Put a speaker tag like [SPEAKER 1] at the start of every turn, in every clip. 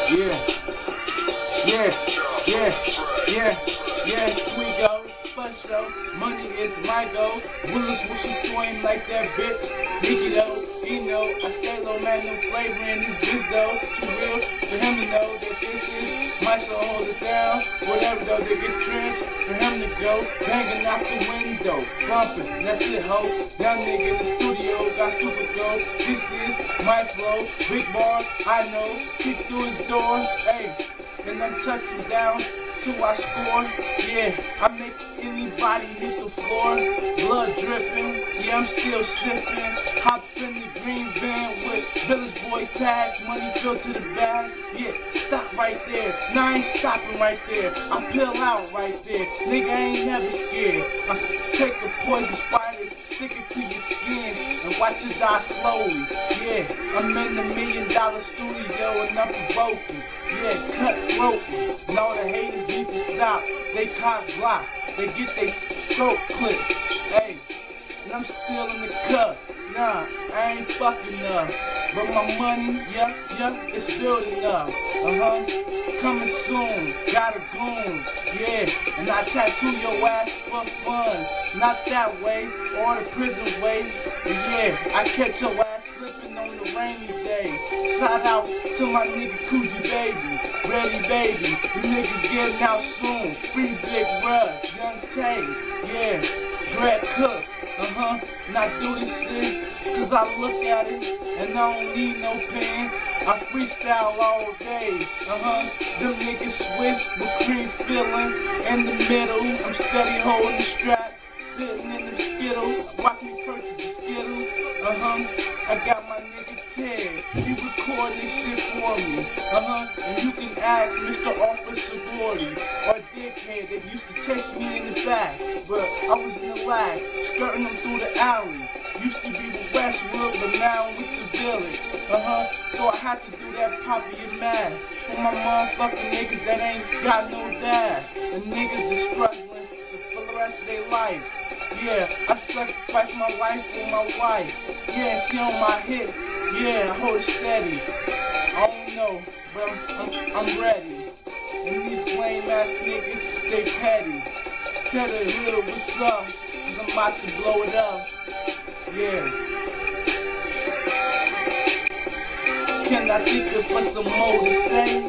[SPEAKER 1] Yeah, yeah, yeah, yeah, yeah, Squeego, for sure. Money is my goal. Bullets whistle throwing like that bitch. Nicky though, you know, I stay low, man, no flavor in this bitch though. Too real for him to know that this is my soul, hold it down. Whatever though, they get drenched for him to go. Banging out the window, bumping, that's it, ho. Young nigga in the studio, got stupid go. This is my flow, big bar, I know. Kick through his door, hey, and I'm touching down till I score. Yeah, I make anybody hit the floor. Blood dripping, yeah, I'm still sipping. Hop in the green van with Village Boy tags, money filled to the bag. Yeah, stop right there. Nah, I ain't stopping right there. I peel out right there. Nigga, I ain't never scared. I take a poison spider, stick it to your skin, and watch it die slowly. Yeah, I'm in the $1 million studio and I'm provoking. Yeah, cutthroat. And all the haters need to stop. They cock block. They get their throat clipped. Hey, and I'm still in the cup. Nah, I ain't fucking up. But my money, yeah, it's building up. Coming soon, got a goon, yeah. And I tattoo your ass for fun. Not that way, or the prison way. But yeah, I catch your ass slipping on the rainy day. Shout out to my nigga Coogee baby, Ready baby. The niggas getting out soon. Free Big Bruh, Young Tay, yeah. Brett Cook, and I do this shit cause I look at it and I don't need no pen. I freestyle all day, Them niggas switch with cream filling in the middle. I'm steady holding the strap, sitting in them Skittle. Watch me purchase the Skittle, I got my nigga Ted, he record this shit for me, and you can ask Mr. Officer Gordy or Dickhead that used to chase me in the back, but I was in the lag, skirting them through the alley. Used to be with Westwood, but now I'm with the Village, so I had to do that Poppy and Mad for my motherfucking niggas that ain't got no dad, and niggas that's struggling for the rest of their life. Yeah, I sacrifice my life for my wife. Yeah, she on my hip. Yeah, I hold it steady. I don't know, but I'm ready. And these lame ass niggas, they petty. Tell the hood what's up, cause I'm about to blow it up. Yeah. Can I think of some more to say?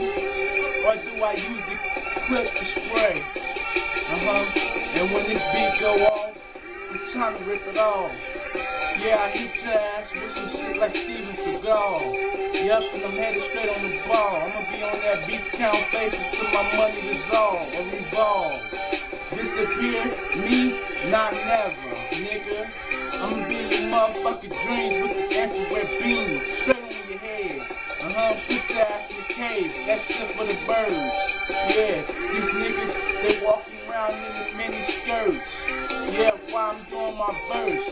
[SPEAKER 1] Or do I use the clip to spray? And when this beat go off, I'm trying to rip it off. Yeah, I hit your ass with some shit like Steven Seagal. Yup, and I'm headed straight on the ball. I'ma be on that beach count faces till my money resolve or revolve. Disappear? Me? Not never, nigga. I'ma be your motherfucking dreams with the infrared beam straight on your head. Put your ass in the cave. That shit for the birds. Yeah, these niggas, they walking around in the mini skirts. Yeah, while I'm doing my verse.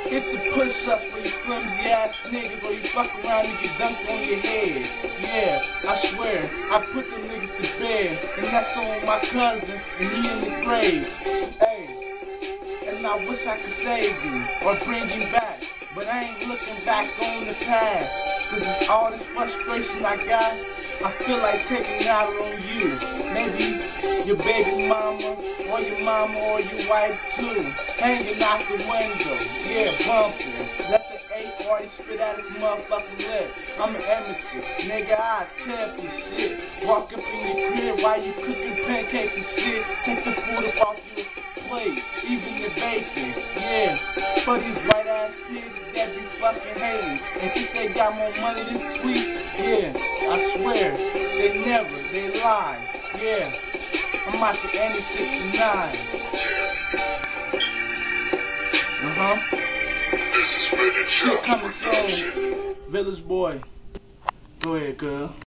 [SPEAKER 1] Hit the push-ups for you flimsy ass niggas, or you fuck around and get dunked on your head. Yeah, I swear, I put them niggas to bed, and that's on my cousin, and he in the grave. Hey, and I wish I could save him, or bring him back, but I ain't looking back on the past, cause it's all this frustration I got. I feel like taking it out on you. Maybe your baby mama, or your wife too. Hanging out the window, yeah, bumping. Let the A already spit out his motherfucking lip. I'm an amateur, nigga, I tap your shit. Walk up in your crib while you cooking pancakes and shit. Take the food up off your plate, even the bacon, yeah. For these white ass pigs that be fucking hating and think they got more money than Tweet, yeah. I swear, they lie, yeah. I'm out to end this shit tonight. Shit coming soon. Village Boy. Go ahead, girl.